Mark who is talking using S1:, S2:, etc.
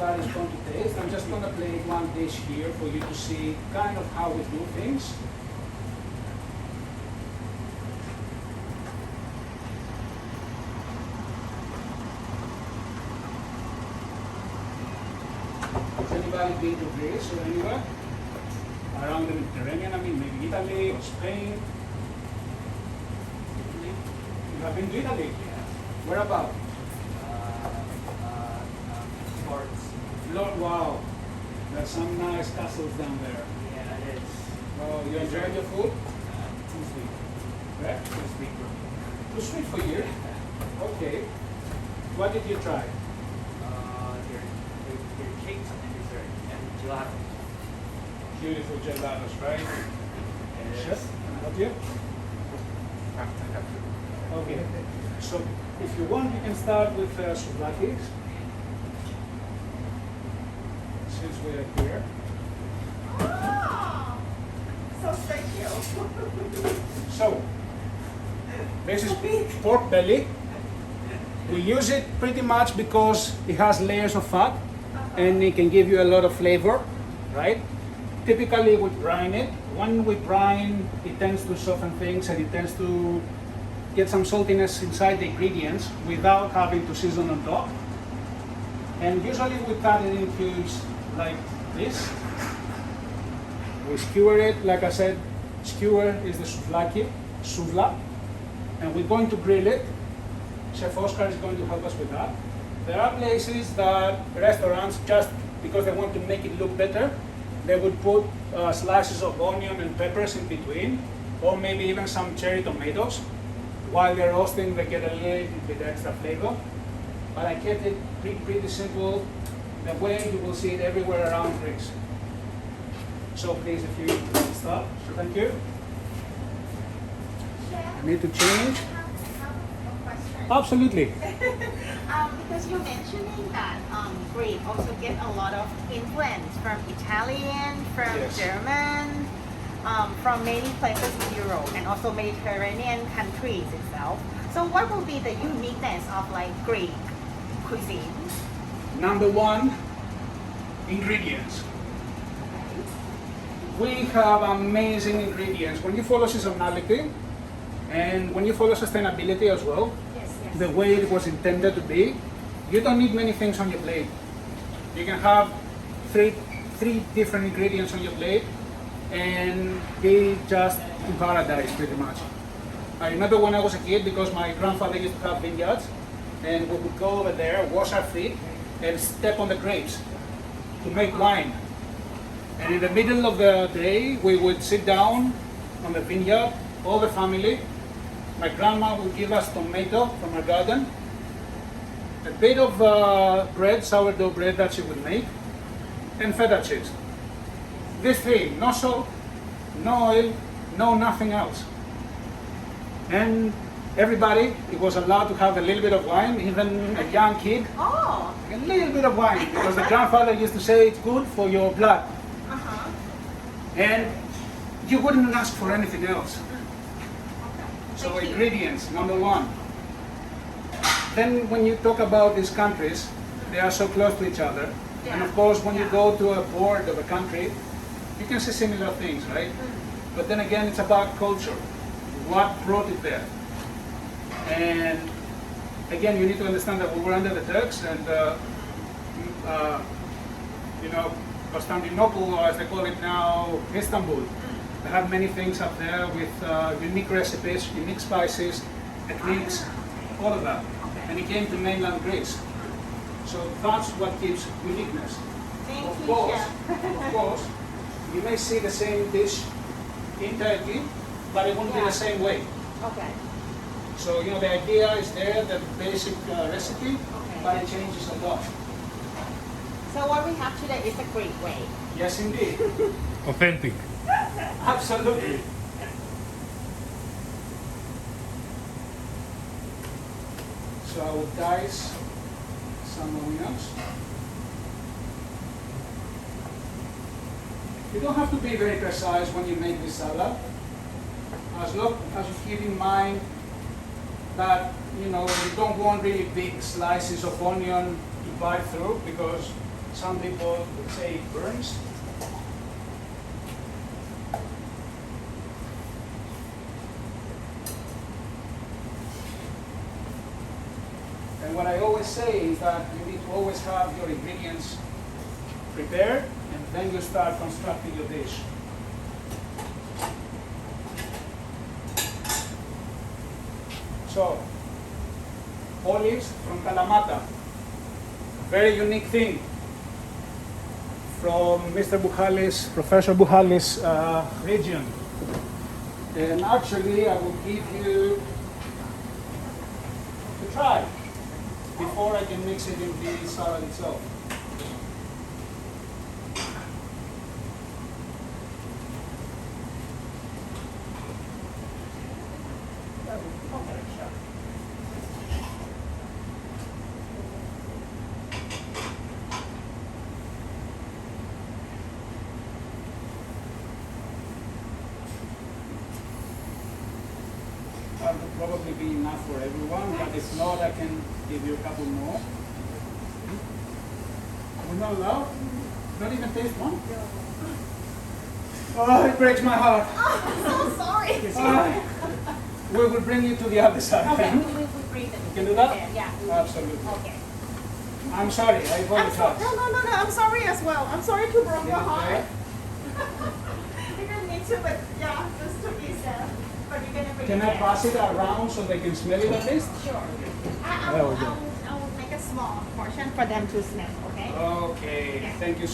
S1: everybody's going to taste. I'm just going to play one dish here for you to see kind of how we do things. Has anybody been to Greece or anywhere around the Mediterranean? I mean, maybe Italy or Spain. You have been to Italy?
S2: Yeah.
S1: Where about? Lord, wow. There's some nice castles down there.
S2: Yeah, it is.
S1: Oh, you enjoyed your food?
S2: Too sweet.
S1: Yeah?
S2: Too sweet for me.
S1: Too sweet for you? Okay. What did you try?
S2: Your cakes and dessert and gelato.
S1: Beautiful gelatos, right? Chef, can I help you? Okay. So, if you want, you can start with SOUVLAKI. Since we are here.
S3: Oh, so thank you.
S1: So, this is pork belly. We use it pretty much because it has layers of fat and it can give you a lot of flavor, right? Typically we brine it. When we brine, it tends to soften things and it tends to get some saltiness inside the ingredients without having to season on top. And usually we cut it in cubes like this. We skewer it, like I said, skewer is the SOUVLAKI, souvla, and we're going to grill it. Chef Oscar is going to help us with that. There are places that restaurants, just because they want to make it look better, they would put slices of onion and peppers in between, or maybe even some cherry tomatoes. While they're roasting, they get a little bit extra flavor. But I kept it pretty simple, the way you will see it everywhere around Greece. So please, if you stop, thank you.
S3: Chef,
S1: I need to change.
S3: I have a question.
S1: Absolutely.
S3: Because you're mentioning that Greek also get a lot of influence from Italian, from
S1: Yes.
S3: German, from many places in Europe and also Mediterranean countries itself. So what will be the uniqueness of like Greek cuisine?
S1: Number one, ingredients. We have amazing ingredients. When you follow seasonality and when you follow sustainability as well,
S3: Yes, yes.
S1: the way it was intended to be, you don't need many things on your plate. You can have three different ingredients on your plate and be just in paradise pretty much. I remember when I was a kid, because my grandfather used to have vineyards, and we would go over there, wash our feet, and step on the grapes to make wine. And in the middle of the day, we would sit down on the vineyard, all the family. My grandma would give us tomato from her garden, a bit of bread, sourdough bread that she would make, and feta cheese. These three, no salt, no oil, no nothing else. And everybody, it was allowed to have a little bit of wine, even a young kid,
S3: Oh,
S1: a little bit of wine, because the grandfather used to say it's good for your blood.
S3: uh-huh.
S1: And you wouldn't ask for anything else. So
S3: Thank you.
S1: ingredients, number one. Then when you talk about these countries, they are so close to each other. And
S3: Yeah.
S1: of course, when you
S3: Yeah.
S1: go to a board of a country, you can see similar things, right? But then again, it's about culture. What brought it there? And again, you need to understand that we were under the Turks, and Constantinople, or as they call it now, Istanbul. They have many things up there with unique recipes, unique spices, techniques, all of that. And it came to mainland Greece. So that's what gives uniqueness.
S3: Thank
S1: Of
S3: you,
S1: course,
S3: Chef.
S1: of course, you may see the same dish in Turkey, but it won't be
S3: Yeah.
S1: the same way.
S3: Okay.
S1: So, the idea is there, the basic recipe, but it changes a lot.
S3: So what we have today is a Greek way.
S1: Yes, indeed.
S4: Authentic.
S1: Absolutely. So I will dice some onions. You don't have to be very precise when you make this salad, as long as you keep in mind that you don't want really big slices of onion to bite through, because Some people would say it burns. And what I always say is that you need to always have your ingredients prepared, and then you start constructing your dish. So, olives from Kalamata, very unique thing from Mr. Buchali's, Professor Buchali's region. And actually, I will give you to try before I can mix it in the salad itself. That would probably be enough for everyone, but if not, I can give you a couple more. We're not allowed? Not even taste one? Oh, it breaks my heart.
S3: I'm so sorry.
S1: We will bring you to the other side.
S3: Okay, we bring them.
S1: You can do that?
S3: Yeah.
S1: Absolutely.
S3: Okay.
S1: I'm sorry, I apologize.
S3: No, I'm sorry as well. I'm sorry to break your heart.
S1: Okay.
S3: You didn't need to, but yeah, just to be sad. But you're gonna bring
S1: Can
S3: it
S1: I
S3: in.
S1: pass it around so they can smell it at least?
S3: Sure. I
S1: There
S3: will
S1: we go.
S3: make a small portion for them to smell, okay?
S1: Okay, thank you so